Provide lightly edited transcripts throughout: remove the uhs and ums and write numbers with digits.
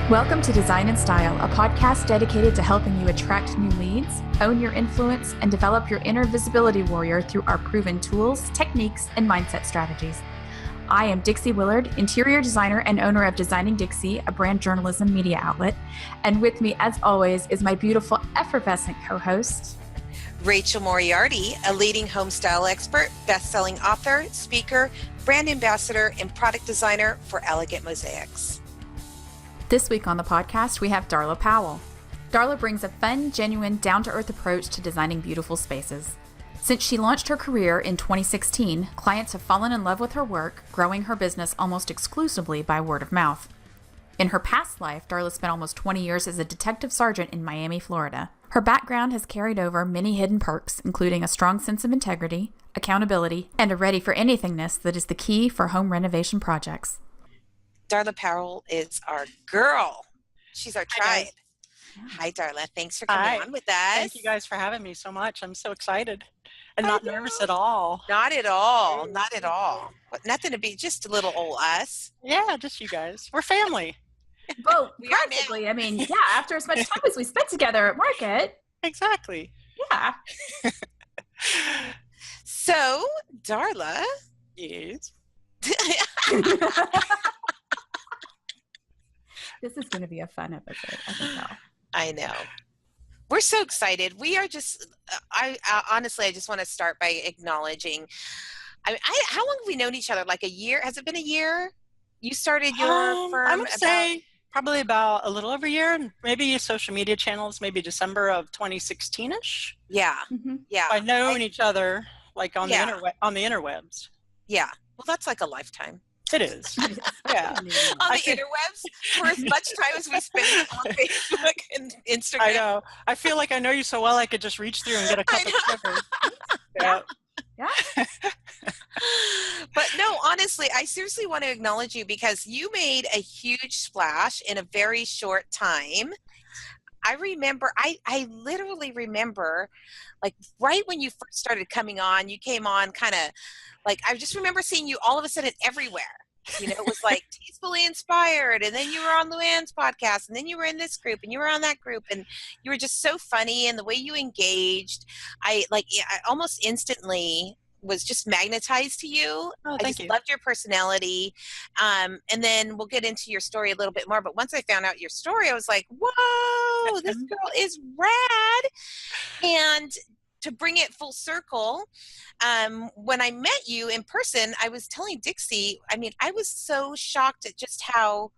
Welcome to Design+Style, a podcast dedicated to helping you attract new leads, own your influence, and develop your inner visibility warrior through our proven tools, techniques, and mindset strategies. I am Dixie Willard, interior designer and owner of Designing Dixie, a brand journalism media outlet. And with me, as always, is my beautiful, effervescent co-host, Rachel Moriarty, a leading home style expert, best-selling author, speaker, brand ambassador, and product designer for Elegant Mosaics. This week on the podcast, we have Darla Powell. Darla brings a fun, genuine, down-to-earth approach to designing beautiful spaces. Since she launched her career in 2016, clients have fallen in love with her work, growing her business almost exclusively by word of mouth. In her past life, Darla spent almost 20 years as a detective sergeant in Miami, Florida. Her background has carried over many hidden perks, including a strong sense of integrity, accountability, and a ready-for-anythingness that is the key for home renovation projects. Darla Powell is our girl. She's our tribe. Hi, Darla. Thanks for coming on with us. Thank you guys for having me so much. I'm so excited and not nervous at all. Not at all. Not at all. But nothing to be, just a little old us. Yeah, just you guys. We're family. Well, practically. I mean, yeah, after as much time as we spent together at market. Exactly. Yeah. So, Darla. Yes. This is going to be a fun episode, I can tell. I know. We're so excited. We are just, honestly, I just want to start by acknowledging, how long have we known each other? Like a year? Has it been a year? You started your firm? I would say probably about a little over a year, maybe social media channels, maybe December of 2016-ish. Yeah. Mm-hmm. Yeah. I've known each other like on the interwebs. Yeah. Well, that's like a lifetime. It is. Yeah. On the interwebs for as much time as we spend on Facebook and Instagram. I know. I feel like I know you so well I could just reach through and get a cup of sugar. Yeah. But no, honestly, I seriously want to acknowledge you because you made a huge splash in a very short time. I remember, I literally remember, like, right when you first started coming on, you came on kind of, like, I just remember seeing you all of a sudden everywhere. You know, it was like Tastefully Inspired, and then you were on Luann's podcast, and then you were in this group, and you were on that group, and you were just so funny, and the way you engaged, I almost instantly was just magnetized to you. Oh, I just loved your personality. And then we'll get into your story a little bit more. But once I found out your story, I was like, whoa, this girl is rad. And to bring it full circle, when I met you in person, I was telling Dixie, I mean, I was so shocked at just how,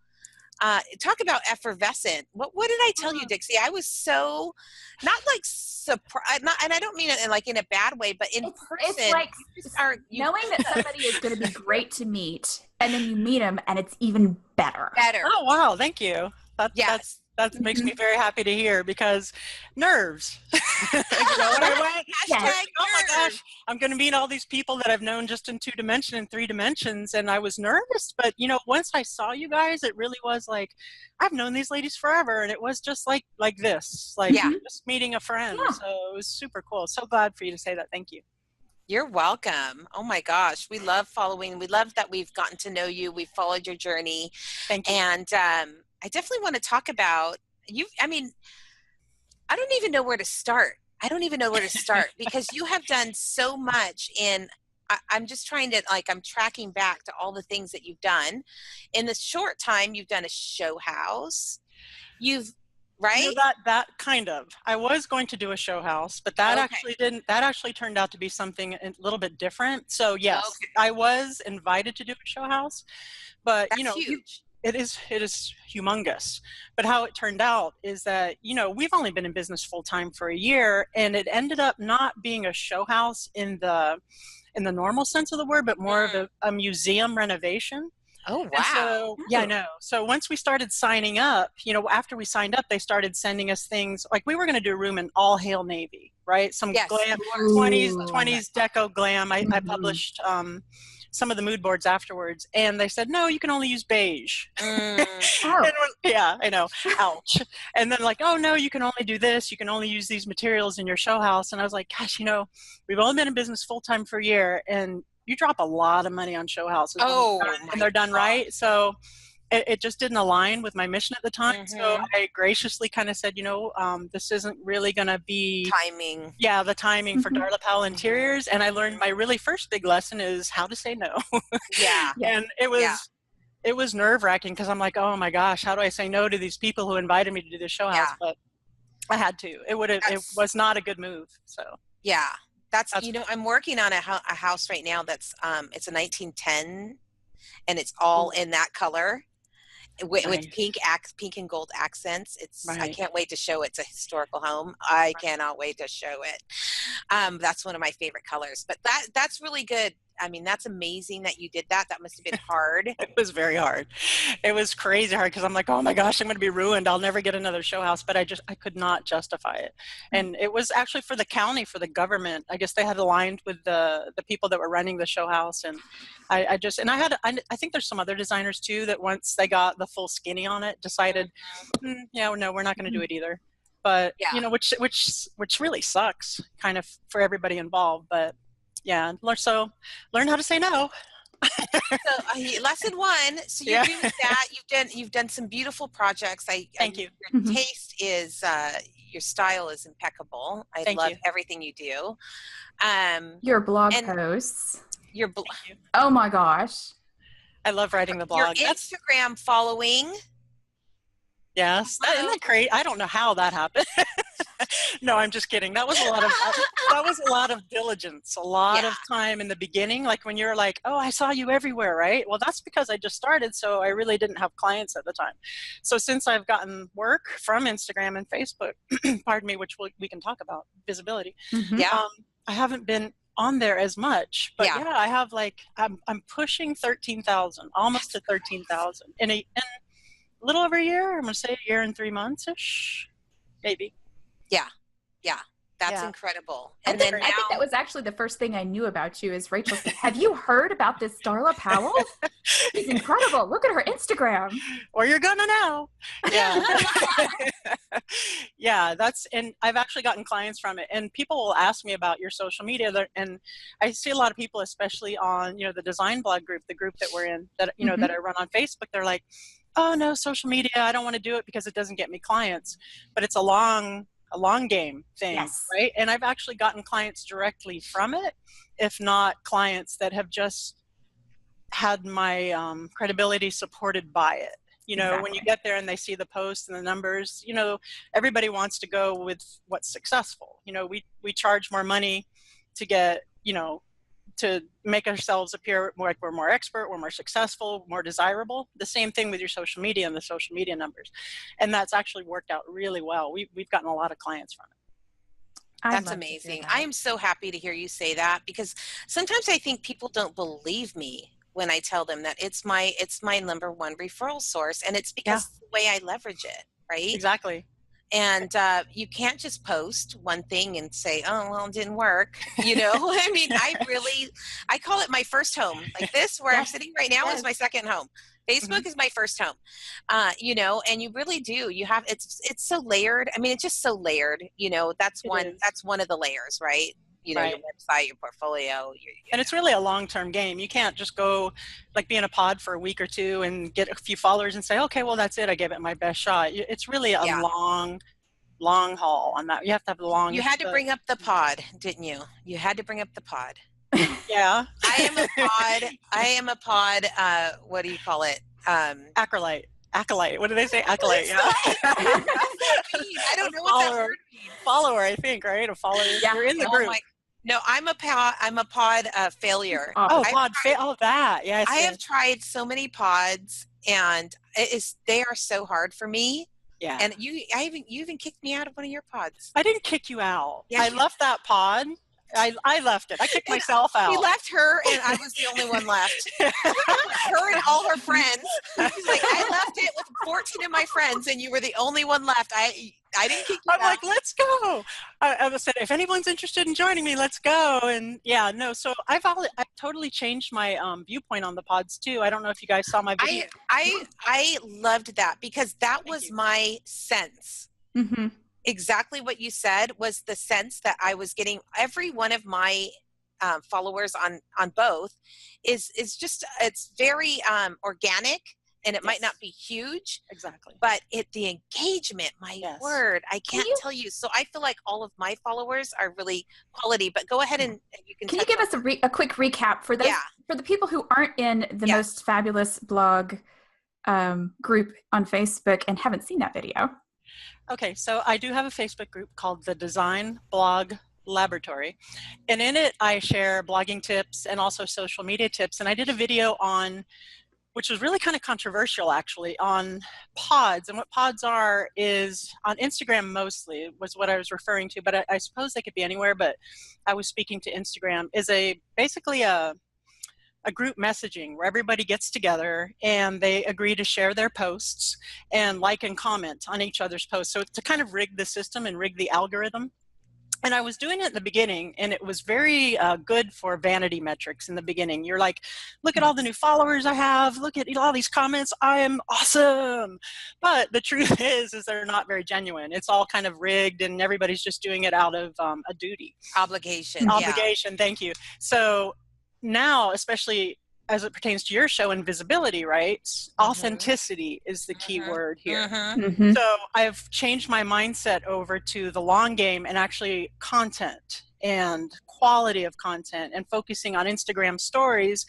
talk about effervescent. What did I tell you, Dixie? I was so, not like surprised, and I don't mean it in a bad way, but in person. It's like knowing that somebody is going to be great to meet, and then you meet them, and it's even better. Oh, wow. Thank you. That makes me very happy to hear because nerves. You know what I went? Hashtag oh my gosh, I'm going to meet all these people that I've known just in 2 dimensions and 3 dimensions. And I was nervous, but you know, once I saw you guys, it really was like, I've known these ladies forever. And it was just like this, just meeting a friend. Yeah. So it was super cool. So glad for you to say that. Thank you. You're welcome. Oh my gosh. We love following. We love that we've gotten to know you. We've followed your journey. Thank you. And, I definitely want to talk about you. I mean, I don't even know where to start. Because you have done so much I'm just trying to, I'm tracking back to all the things that you've done. In the short time, you've done a show house. Right? You know, that kind of. I was going to do a show house, but that actually turned out to be something a little bit different. So yes, I was invited to do a show house, but that's huge. It is humongous. But how it turned out is that, you know, we've only been in business full time for a year, and it ended up not being a show house in the normal sense of the word, but more of a museum renovation. Oh, wow. And so, yeah, I know. So once we started signing up, you know, after we signed up, they started sending us things like we were going to do a room in all hail Navy, right? Some glam, 20s deco glam. I published some of the mood boards afterwards, and they said, no, you can only use beige. Yeah, I know. Ouch. And then like, oh no, you can only do this. You can only use these materials in your show house. And I was like, gosh, you know, we've only been in business full time for a year, and you drop a lot of money on show houses. Oh, and they're done right. So it just didn't align with my mission at the time. So Mm-hmm. I graciously kind of said, this isn't really going to be Timing. yeah, the timing for Mhm. Darla Powell Interiors. And I learned my really first big lesson is how to say no. Yeah. Yeah. And it was nerve wracking because I'm like, oh my gosh, how do I say no to these people who invited me to do the show house? Yeah. But I had to. It was not a good move. So Yeah. That's That's- I'm working on a house right now that's it's a 1910 and it's all in that color with Nice. pink and gold accents. I Right. can't wait to show it. It's a historical home. I cannot wait to show it. That's one of my favorite colors, but that's really good. I mean, that's amazing that you did that. That must have been hard. It was very hard. It was crazy hard because I'm like, oh my gosh, I'm going to be ruined. I'll never get another show house. But I could not justify it. And it was actually for the county, for the government. I guess they had aligned with the people that were running the show house. And I think there's some other designers too that once they got the full skinny on it, decided, yeah, no, we're not going to do it either. But, Yeah. which really sucks kind of for everybody involved. But yeah, learn how to say no. So lesson 1. So you're doing that. You've done some beautiful projects. Thank you. Your taste is your style is impeccable. I love everything you do. Your blog posts. Oh my gosh. I love writing the blog. Your Instagram following. Yes, isn't that great? I don't know how that happened. No, I'm just kidding. That was a lot of diligence, a lot of time in the beginning. Like when you're like, oh, I saw you everywhere, right? Well, that's because I just started, so I really didn't have clients at the time. So since I've gotten work from Instagram and Facebook, pardon me, which we can talk about, visibility. I haven't been on there as much, but I have I'm pushing 13,000, almost to 13,000 in a little over a year. I'm going to say a year and 3 months-ish, maybe. Yeah. That's incredible. I And think that was actually the first thing I knew about you is Rachel said, have you heard about this Darla Powell? She's incredible. Look at her Instagram. Or you're going to know. Yeah. Yeah, and I've actually gotten clients from it. And people will ask me about your social media. And I see a lot of people, especially on, the design blog group, the group that we're in, that, that I run on Facebook, they're like, oh no, social media, I don't want to do it because it doesn't get me clients. But it's a long game thing, right? And I've actually gotten clients directly from it, if not clients that have just had my credibility supported by it. When you get there and they see the posts and the numbers, everybody wants to go with what's successful. We charge more money to get, to make ourselves appear like we're more expert, we're more successful, more desirable. The same thing with your social media and the social media numbers. And that's actually worked out really well. We've gotten a lot of clients from it. That's amazing. I am so happy to hear you say that because sometimes I think people don't believe me when I tell them that it's my number one referral source, and it's because of the way I leverage it, right? Exactly. And you can't just post one thing and say, oh, well, it didn't work. I mean, I call it my first home. Like this, where I'm sitting right now is my second home. Facebook is my first home, and you really do. You have, it's so layered. I mean, it's just so layered, that's one of the layers, right? Your website, your portfolio. And it's really a long-term game. You can't just go be in a pod for a week or two and get a few followers and say, okay, well, that's it. I gave it my best shot. It's really a long haul on that. You have to have the long. You had to bring up the pod, didn't you? You had to bring up the pod. Yeah. I am a pod. What do you call it? Acolyte. What do they say? Acolyte. Yeah. I don't know what that word means. Follower, I think, right? A follower. Yeah. You're in the group. No, I'm a pod failure. That. Yes. I have tried so many pods, and they are so hard for me. Yeah. And you even kicked me out of one of your pods. I didn't kick you out. Yeah, I left that pod. I left it. I kicked myself out. He left her, and I was the only one left. Her and all her friends. She's like, I left it with 14 of my friends, and you were the only one left. I didn't kick you out. I'm like, let's go. I said, if anyone's interested in joining me, let's go. And so I've totally changed my viewpoint on the pods too. I don't know if you guys saw my video. I loved that because that was my sense. Mm-hmm. Exactly what you said was the sense that I was getting. Every one of my followers on both is just, it's very organic. and it might not be huge. Exactly. But the engagement, my word, I can't tell you. So I feel like all of my followers are really quality, but go ahead and you can. Can you give us a quick recap for those, for the people who aren't in the Most Fabulous blog group on Facebook and haven't seen that video? Okay, so I do have a Facebook group called the Design Blog Laboratory, and in it I share blogging tips and also social media tips. And I did a video on, which was really kind of controversial actually, on pods. And what pods are is, on Instagram mostly was what I was referring to, but I suppose they could be anywhere, but I was speaking to Instagram, is basically a group messaging where everybody gets together and they agree to share their posts and like and comment on each other's posts. So to kind of rig the system and rig the algorithm. And I was doing it in the beginning, and it was very good for vanity metrics in the beginning. You're like, look at all the new followers I have. Look at all these comments. I am awesome. But the truth is they're not very genuine. It's all kind of rigged, and everybody's just doing it out of a duty. Obligation. Thank you. So now, especially as it pertains to your show and visibility, right? Authenticity is the key word here. So I've changed my mindset over to the long game and actually content and quality of content and focusing on Instagram stories.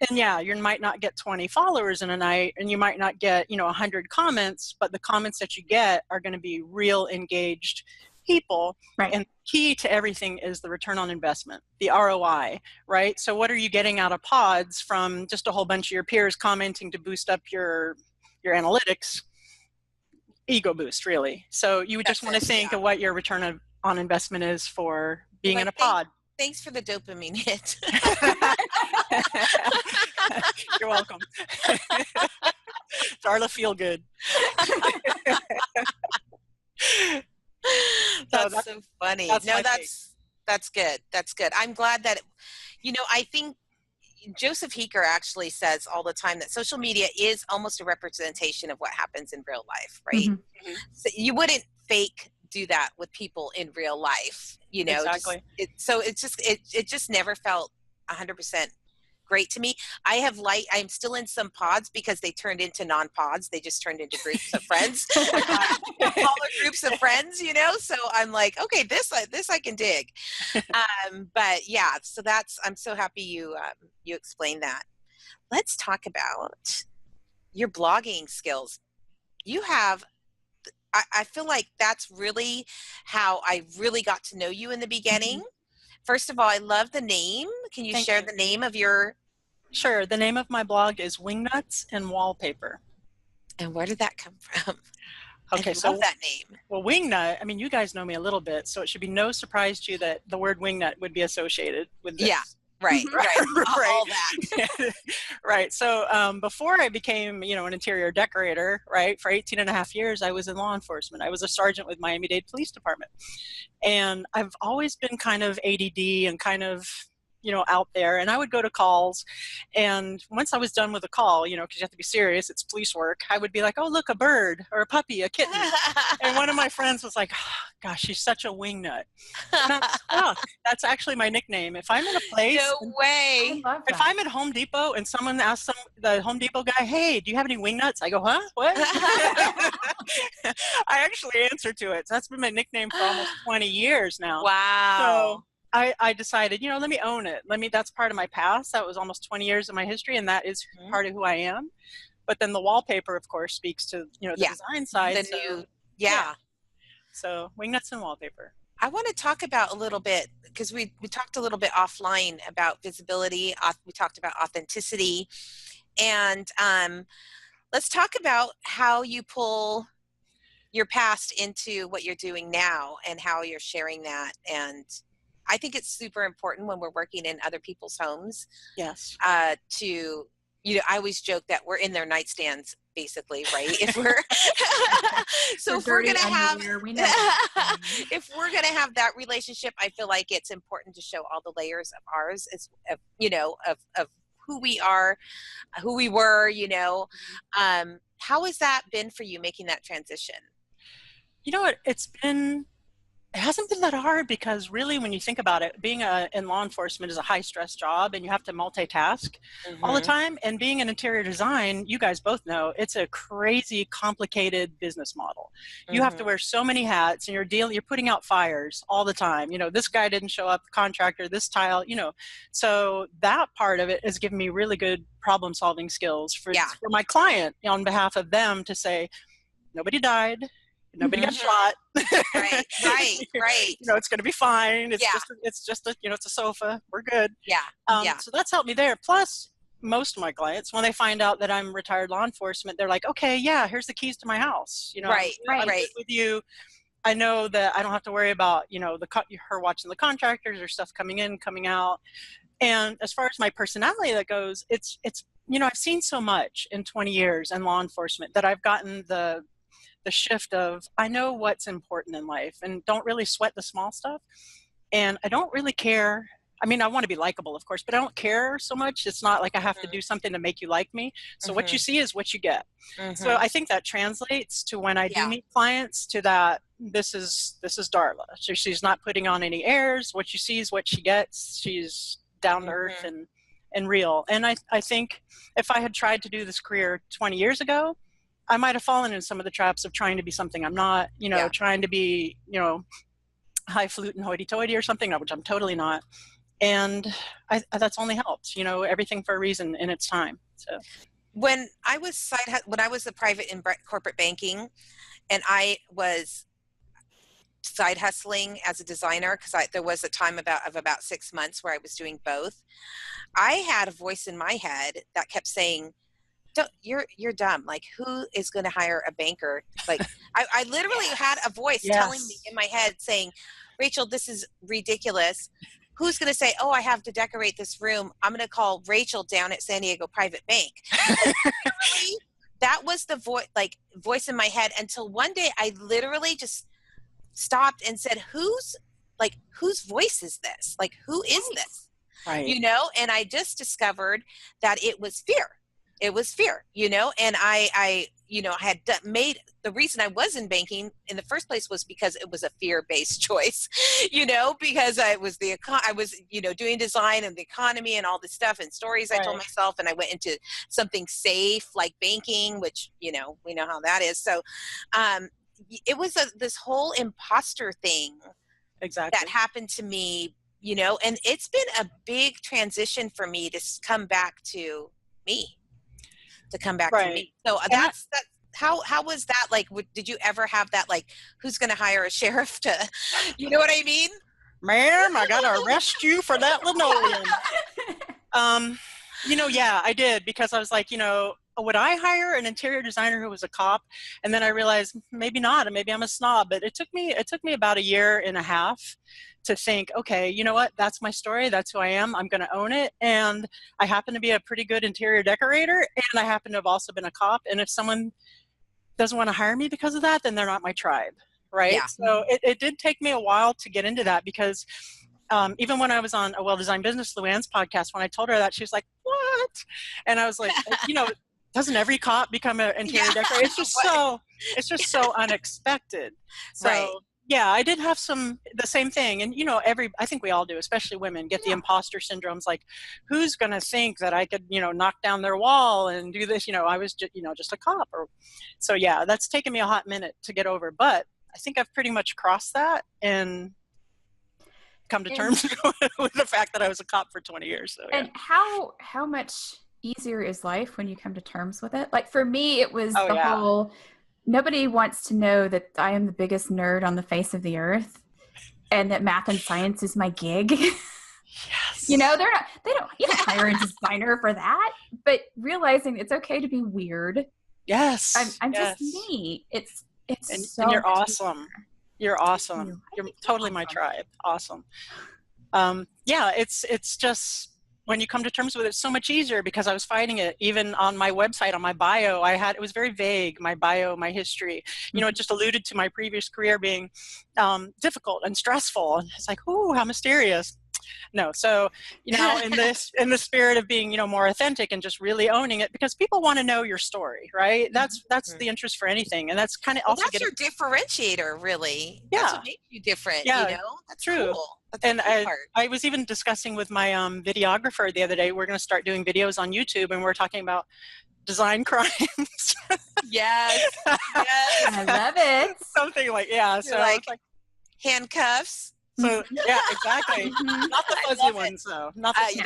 And yeah, you might not get 20 followers in a night, and you might not get, 100 comments, but the comments that you get are going to be real engaged people. Right. And key to everything is the return on investment, the ROI, right? So what are you getting out of pods from just a whole bunch of your peers commenting to boost up your analytics? Ego boost, really. So you would just want to think of what your return on investment is for being in a pod. Thanks for the dopamine hit. You're welcome. Darla, feel good. That's so funny. That's good. That's good. I'm glad that, I think Joseph Heeker actually says all the time that social media is almost a representation of what happens in real life, right? So you wouldn't fake do that with people in real life, Exactly. It just never felt 100% great to me. I'm still in some pods because they turned into non-pods. They just turned into groups of friends, smaller groups of friends, so I'm like, okay, this I can dig. But yeah, so I'm so happy you explained that. Let's talk about your blogging skills. You have, I feel like that's really how I really got to know you in the beginning. First of all, I love the name. Can you share the name of your? Sure. The name of my blog is Wingnuts and Wallpaper. And where did that come from? Okay, I love that name. Well, wingnut, I mean, you guys know me a little bit, so it should be no surprise to you that the word wingnut would be associated with this. Yeah. Right. All that. Right. So before I became, an interior decorator, right, for 18 and a half years, I was in law enforcement. I was a sergeant with Miami-Dade Police Department. And I've always been kind of ADD and kind of, out there. And I would go to calls. And once I was done with a call, because you have to be serious, it's police work, I would be like, oh, look, a bird or a puppy, a kitten. And one of my friends was like, oh, gosh, she's such a wingnut. And I'm stuck. That's actually my nickname. If I'm in a place. No way. If I'm at Home Depot and someone asks the Home Depot guy, hey, do you have any wingnuts? I go, huh? What? I actually answer to it. So that's been my nickname for almost 20 years now. Wow. So I decided, let me own it. That's part of my past. That was almost 20 years of my history, and that is part of who I am. But then the wallpaper, of course, speaks to, the design side. So Wingnuts and Wallpaper. I want to talk about a little bit, because we talked a little bit offline about visibility. We talked about authenticity. And let's talk about how you pull your past into what you're doing now and how you're sharing that. And I think it's super important when we're working in other people's homes. Yes. I always joke that we're in their nightstands, basically, right? If we're if we're gonna have that relationship, I feel like it's important to show all the layers of ours, of who we are, who we were. How has that been for you, making that transition? You know what? It's been It hasn't been that hard because really when you think about it, being in law enforcement is a high stress job and you have to multitask all the time. And being in interior design, you guys both know, it's a crazy, complicated business model. You have to wear so many hats and you're putting out fires all the time. You know, this guy didn't show up, the contractor, this tile, you know. So that part of it has given me really good problem solving skills for my client on behalf of them to say, nobody died. Nobody got shot. Right. You know, it's going to be fine. It's just a, you know, it's a sofa. We're good. So that's helped me there. Plus, most of my clients, when they find out that I'm retired law enforcement, they're like, okay, yeah, here's the keys to my house. You know, I'm good with you. I know that I don't have to worry about, you know, her watching the contractors or stuff coming in, coming out. And as far as my personality that goes, it's, you know, I've seen so much in 20 years in law enforcement that I've gotten the shift of, I know what's important in life and don't really sweat the small stuff. And I don't really care. I mean, I want to be likable, of course, but I don't care so much. It's not like I have to do something to make you like me. So what you see is what you get. So I think that translates to when I do meet clients to that, this is Darla. So she's not putting on any airs. What you see is what she gets. She's down to earth and real. And I think if I had tried to do this career 20 years ago, I might have fallen in some of the traps of trying to be something I'm not, you know, trying to be, you know, highfalutin hoity-toity or something, which I'm totally not. And that's only helped, you know, everything for a reason in its time. So when I was the private in corporate banking, and I was side hustling as a designer, because there was a time of about 6 months where I was doing both. I had a voice in my head that kept saying, you're dumb. Like, who is going to hire a banker? Like, I literally had a voice telling me in my head saying, Rachel, this is ridiculous. Who's going to say, oh, I have to decorate this room. I'm going to call Rachel down at San Diego Private Bank. That was the voice in my head, until one day I literally just stopped and said, whose voice is this? Like, who is this? Right. You know, and I just discovered that it was fear. It was fear, you know, and I you know, had made the reason I was in banking in the first place was because it was a fear-based choice, you know, because I was, you know, doing design and the economy and all this stuff and stories I told myself, and I went into something safe like banking, which, you know, we know how that is. So it was this whole imposter thing that happened to me, you know, and it's been a big transition for me to come back to me. To me. So that's how was that? Like, did you ever have that, like, who's going to hire a sheriff to, you know what I mean? Ma'am, I got to arrest you for that linoleum. You know, yeah, I did, because I was like, you know, would I hire an interior designer who was a cop? And then I realized maybe not, and maybe I'm a snob. But it took me about 1.5 years to think, okay, you know what? That's my story. That's who I am. I'm going to own it. And I happen to be a pretty good interior decorator, and I happen to have also been a cop. And if someone doesn't want to hire me because of that, then they're not my tribe, right? Yeah. So it did take me a while to get into that, because even when I was on a Well-Designed Business, Luann's podcast, when I told her that, she was like, what? And I was like, you know, doesn't every cop become an interior decorator? It's just so unexpected. So yeah, I did have the same thing. And, you know, I think we all do, especially women, get the imposter syndromes. Like, who's going to think that I could, you know, knock down their wall and do this? You know, I was just, you know, just a cop. So yeah, that's taken me a hot minute to get over. But I think I've pretty much crossed that and come to terms with the fact that I was a cop for 20 years. So, and how much easier is life when you come to terms with it? Like, for me, it was whole, nobody wants to know that I am the biggest nerd on the face of the earth and that math and science is my gig. Yes. You know, you don't hire a designer for that, but realizing it's okay to be weird. Yes. I'm just me. It's so and you're awesome. You're awesome. You're totally my tribe. Awesome. Yeah, it's just, when you come to terms with it, it's so much easier, because I was fighting it. Even on my website, on my bio, it was very vague, my bio, my history. You know, it just alluded to my previous career being difficult and stressful. And it's like, ooh, how mysterious. No. So, in the spirit of being, more authentic and just really owning it, because people want to know your story, right? That's the interest for anything. And that's kind of also that's your differentiator, really. Yeah. That's what makes you different, Yeah, That's true. Cool. That's and the cool part. I was even discussing with my videographer the other day, we're going to start doing videos on YouTube, and we're talking about design crimes. Yes. I love it. Something like, yeah. So like So handcuffs. yeah, exactly. Not the fuzzy ones, though. Not the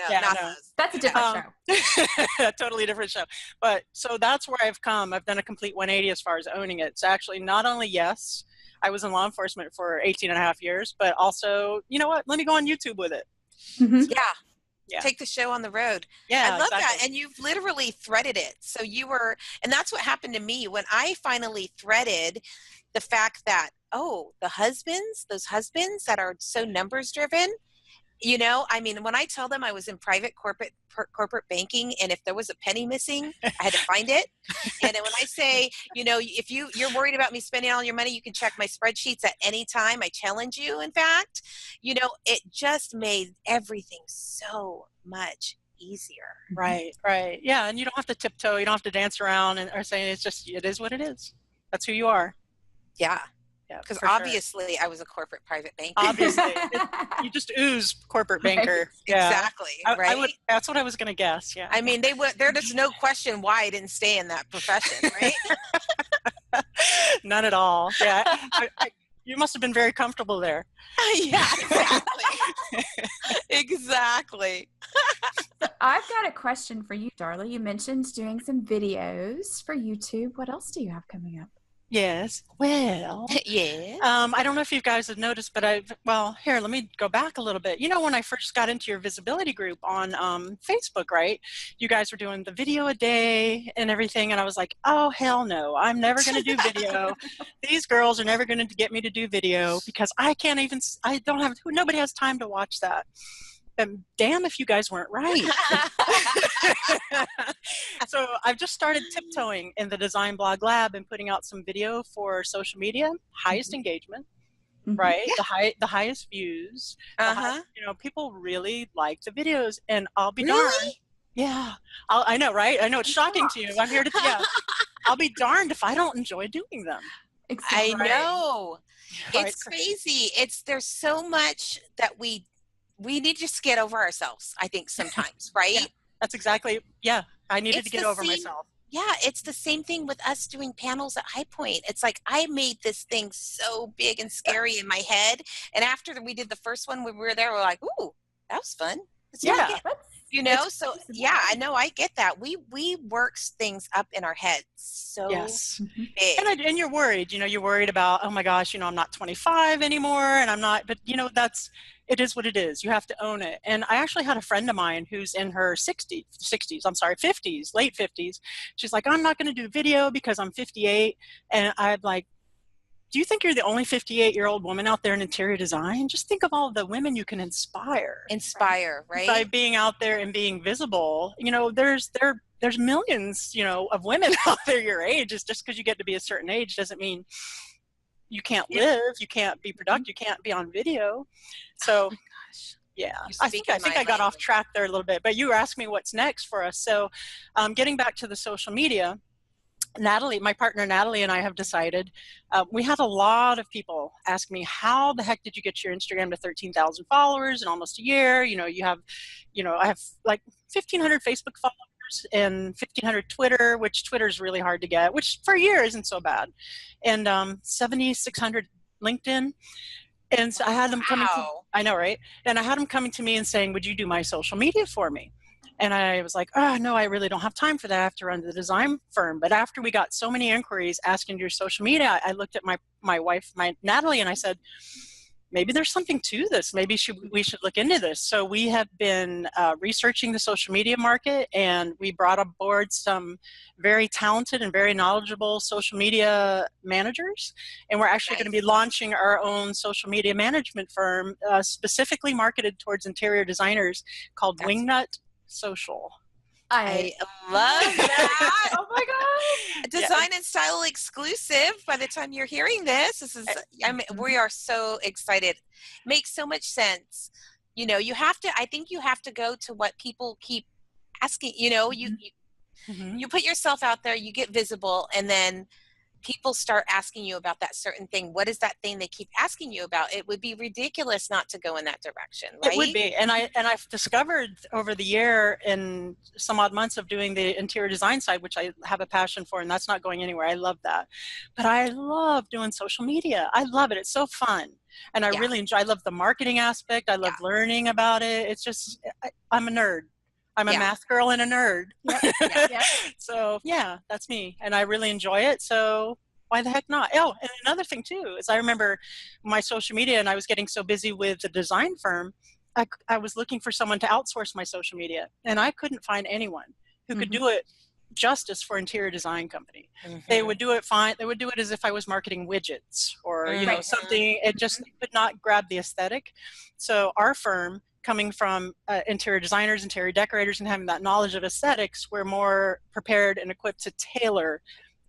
No, not those. That's a different show. Totally different show. But so that's where I've come. I've done a complete 180 as far as owning it. So actually, not only yes, I was in law enforcement for 18 and a half years, but also, you know what? Let me go on YouTube with it. Mm-hmm. Yeah. Take the show on the road. Yeah, I love that. And you've literally threaded it. So and that's what happened to me when I finally threaded the fact that, those husbands that are so numbers driven, I mean, when I tell them I was in private corporate banking, and if there was a penny missing, I had to find it. And then when I say, if you're worried about me spending all your money, you can check my spreadsheets at any time. I challenge you, in fact, it just made everything so much easier. Right. Yeah. And you don't have to tiptoe. You don't have to dance around or say it is what it is. That's who you are. Yeah. Because obviously I was a corporate private banker. Obviously. You just ooze corporate banker. Yeah. Exactly. Right. That's what I was going to guess. Yeah. I mean, there's no question why I didn't stay in that profession, right? None at all. Yeah. You must have been very comfortable there. Yeah, exactly. Exactly. So I've got a question for you, Darla. You mentioned doing some videos for YouTube. What else do you have coming up? Yes. Well, yeah. I don't know if you guys have noticed, but here, let me go back a little bit. When I first got into your visibility group on Facebook, right? You guys were doing the video a day and everything. And I was like, oh, hell no, I'm never going to do video. These girls are never going to get me to do video because nobody has time to watch that. And damn if you guys weren't right. So I've just started tiptoeing in the Design Blog Lab and putting out some video for social media, highest engagement, right? Yeah. The highest views. People really like the videos, and I'll be darned. Yeah, I know, right? I know it's shocking to you. I'm here to I'll be darned if I don't enjoy doing them. Exactly. I know. Right. It's crazy. There's so much that we need to just get over ourselves, I think, sometimes, right? Yeah, that's exactly, I needed to get over myself. Yeah, it's the same thing with us doing panels at High Point. It's like I made this thing so big and scary in my head, and after we did the first one when we were there, we're like, ooh, that was fun. So yeah, I know, I get that. We work things up in our heads so big. And you're worried, you're worried about, oh my gosh, I'm not 25 anymore, and I'm not, but it is what it is. You have to own it. And I actually had a friend of mine who's in her 50s, late 50s. She's like, I'm not going to do video because I'm 58. And I'm like, do you think you're the only 58-year-old woman out there in interior design? Just think of all the women you can inspire. Right? By being out there and being visible. There's millions, of women out there your age. It's just because you get to be a certain age doesn't mean you can't live, you can't be productive, you can't be on video. So, I think I got off track there a little bit, but you were asking me what's next for us. So, getting back to the social media, Natalie, my partner Natalie and I have decided, we had a lot of people ask me, how the heck did you get your Instagram to 13,000 followers in almost a year? I have like 1,500 Facebook followers and 1,500 Twitter, which Twitter is really hard to get, which for a year isn't so bad, and 7,600 LinkedIn. And so I had them coming I know, right? And I had them coming to me and saying, would you do my social media for me? And I was like, oh, no, I really don't have time for that. I have to run the design firm. But after we got so many inquiries asking to do social media, I looked at my wife, Natalie, and I said, maybe there's something to this. Maybe we should look into this. So we have been researching the social media market, and we brought aboard some very talented and very knowledgeable social media managers. And we're actually going to be launching our own social media management firm specifically marketed towards interior designers called Wingnut Social. I love that. Oh my God. Design+Style exclusive. By the time you're hearing this, we are so excited. Makes so much sense. You know, I think you have to go to what people keep asking, you know, you put yourself out there, you get visible, and then people start asking you about that certain thing. What is that thing they keep asking you about? It would be ridiculous not to go in that direction, right? It would be. And I've discovered over the year in some odd months of doing the interior design side, which I have a passion for, and that's not going anywhere. I love that. But I love doing social media. I love it. It's so fun. And I really enjoy, I love the marketing aspect. I love learning about it. It's just, I'm a nerd. I'm a math girl and a nerd. So yeah, that's me. And I really enjoy it. So why the heck not? Oh, and another thing too, is I remember my social media, and I was getting so busy with the design firm, I was looking for someone to outsource my social media, and I couldn't find anyone who could do it justice for interior design company. They would do it fine. They would do it as if I was marketing widgets or, you know, something. It just could not grab the aesthetic. So our firm, coming from interior designers, interior decorators, and having that knowledge of aesthetics, we're more prepared and equipped to tailor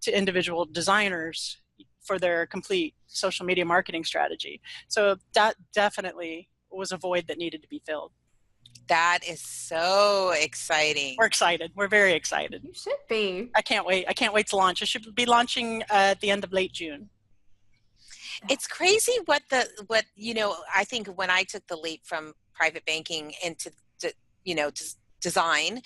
to individual designers for their complete social media marketing strategy. So that definitely was a void that needed to be filled. That is so exciting. We're excited. We're very excited. You should be. I can't wait. I can't wait to launch. It should be launching at the end of late June. It's crazy what you know, I think when I took the leap from private banking into, you know, design,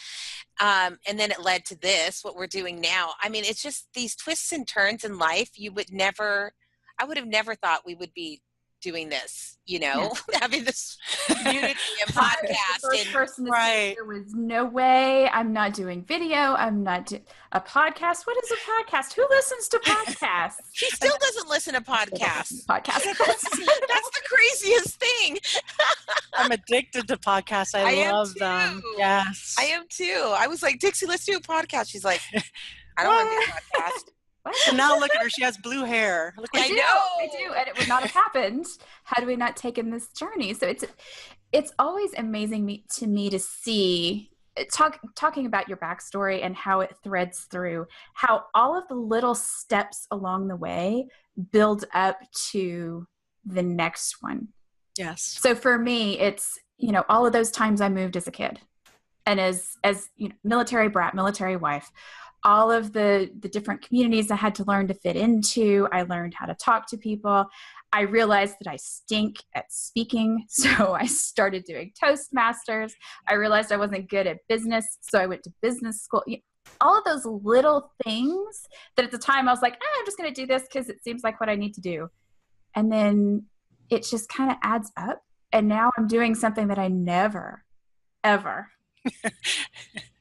and then it led to this, what we're doing now. I mean, it's just these twists and turns in life. I would have never thought we would be doing this, you know, having this community and podcast. The first person to say there was no way. I'm not doing video. I'm not doing a podcast. What is a podcast? Who listens to podcasts? She still doesn't listen to podcasts. Podcast. That's the craziest thing. I'm addicted to podcasts. I love them. Yes. I am too. I was like, Dixie, let's do a podcast. She's like, I don't want to do a podcast. And now look at her. She has blue hair. Look I know. I do. And it would not have happened had we not taken this journey. So it's always amazing to me to see, talking about your backstory and how it threads through, how all of the little steps along the way build up to the next one. Yes. So for me, it's, you know, all of those times I moved as a kid and as you know, military brat, military wife, all of the different communities I had to learn to fit into. I learned how to talk to people. I realized that I stink at speaking, so I started doing Toastmasters. I realized I wasn't good at business, so I went to business school. All of those little things that at the time I was like, I'm just going to do this because it seems like what I need to do. And then it just kind of adds up. And now I'm doing something that I never, ever,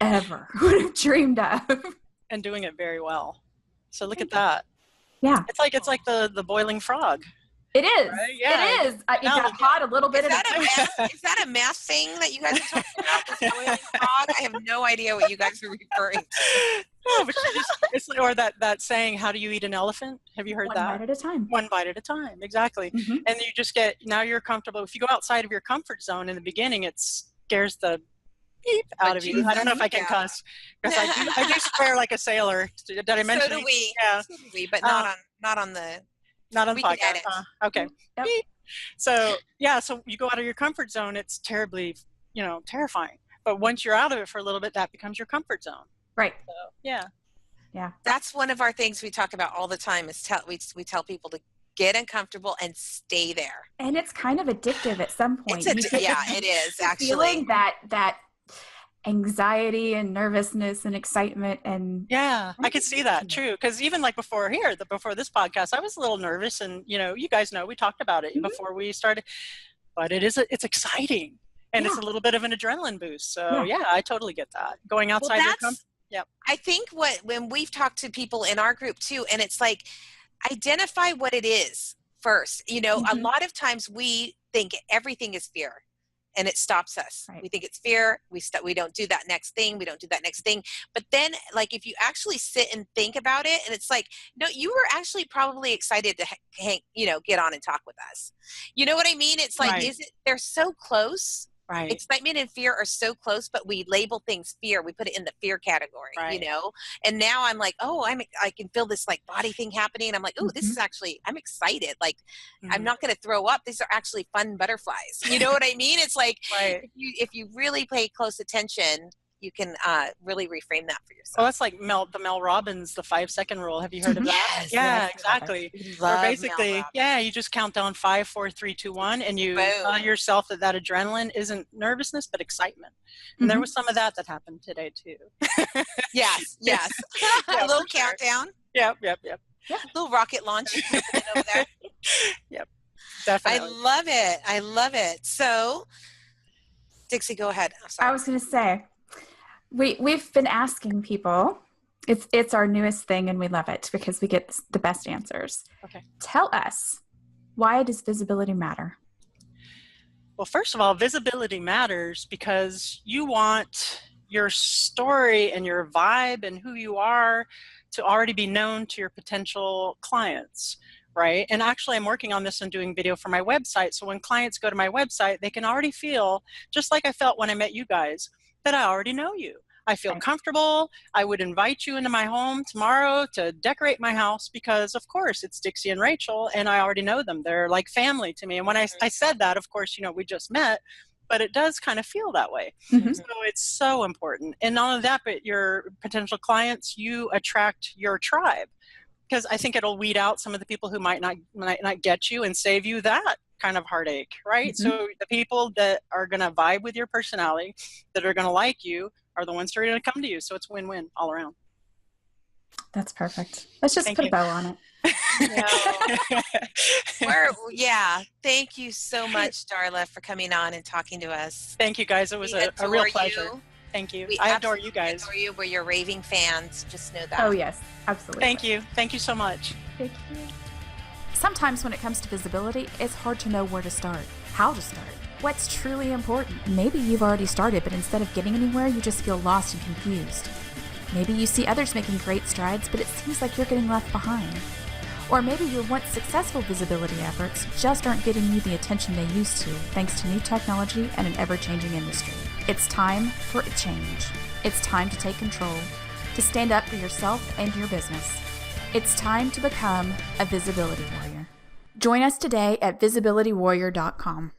ever would have dreamed of. And doing it very well. So look at that. Yeah. It's like the boiling frog. It is. Right? Yeah. It is. It got hot a little bit. Is that a math thing that you guys are talking about? This boiling frog? I have no idea what you guys are referring to. No, but it's or that saying, how do you eat an elephant? Have you heard that? One bite at a time. One bite at a time. Exactly. And you just now you're comfortable. If you go outside of your comfort zone in the beginning, it scares the beep out of you. I don't know if I can cuss because I do swear like a sailor. Did I mention? So do we. Yeah. So do we, but not on the podcast. Okay. Yep. So yeah, so you go out of your comfort zone. It's terribly, you know, terrifying. But once you're out of it for a little bit, that becomes your comfort zone. Right. So, yeah. Yeah. That's one of our things we talk about all the time. Is we tell people to get uncomfortable and stay there. And it's kind of addictive at some point. It is actually feeling that anxiety and nervousness and excitement and I could see that. True, because even like before this podcast, I was a little nervous, and you know, you guys know we talked about it before we started, but it's exciting and it's a little bit of an adrenaline boost. So I totally get that. Going outside your comfort. Yep. I think when we've talked to people in our group too, and it's like, identify what it is first. You know, a lot of times we think everything is fear. And it stops us. Right. We think it's fear. We don't do that next thing. We don't do that next thing. But then, like, if you actually sit and think about it, and it's like, no, you were actually probably excited to get on and talk with us. You know what I mean? It's like, they're so close. Right. Excitement and fear are so close, but we label things fear. We put it in the fear category, Right. And now I'm like, oh, I can feel this like body thing happening. I'm like, oh, this is actually, I'm excited. Like, I'm not going to throw up. These are actually fun butterflies. You know what I mean? It's like, if you really pay close attention, you can really reframe that for yourself. Well, that's like the Mel Robbins, the 5-second rule. Have you heard of that? Yes. Yeah, exactly. Where basically, you just count down 5, 4, 3, 2, 1, and you tell yourself that adrenaline isn't nervousness, but excitement. And there was some of that happened today too. Yes. A little countdown. Yep. A little rocket launch over there. Yep. Definitely. I love it. So, Dixie, go ahead. I was going to say, we've been asking people. It's our newest thing, and we love it because we get the best answers. Okay. Tell us, why does visibility matter? Well, first of all, visibility matters because you want your story and your vibe and who you are to already be known to your potential clients, right? And actually, I'm working on this and doing video for my website. So when clients go to my website, they can already feel, just like I felt when I met you guys, that I already know you. I feel comfortable. I would invite you into my home tomorrow to decorate my house because, of course, it's Dixie and Rachel, and I already know them. They're like family to me. And when I said that, of course, we just met, but it does kind of feel that way. Mm-hmm. So it's so important. And not only that, but your potential clients, you attract your tribe, because I think it'll weed out some of the people who might not get you and save you that kind of heartache, right? Mm-hmm. So the people that are going to vibe with your personality, that are going to like you, are the ones who are going to come to you. So it's win-win all around. That's perfect. Let's just put a bow on it. Thank you so much, Darla, for coming on and talking to us. Thank you, guys. It was a real pleasure. Thank you. I adore you guys. Adore you. We're your raving fans. Just know that. Oh, yes. Absolutely. Thank you. Thank you so much. Thank you. Sometimes when it comes to visibility, it's hard to know where to start, how to start, what's truly important. Maybe you've already started, but instead of getting anywhere, you just feel lost and confused. Maybe you see others making great strides, but it seems like you're getting left behind. Or maybe your once successful visibility efforts just aren't getting you the attention they used to, thanks to new technology and an ever-changing industry. It's time for a change. It's time to take control, to stand up for yourself and your business. It's time to become a visibility warrior. Join us today at visibilitywarrior.com.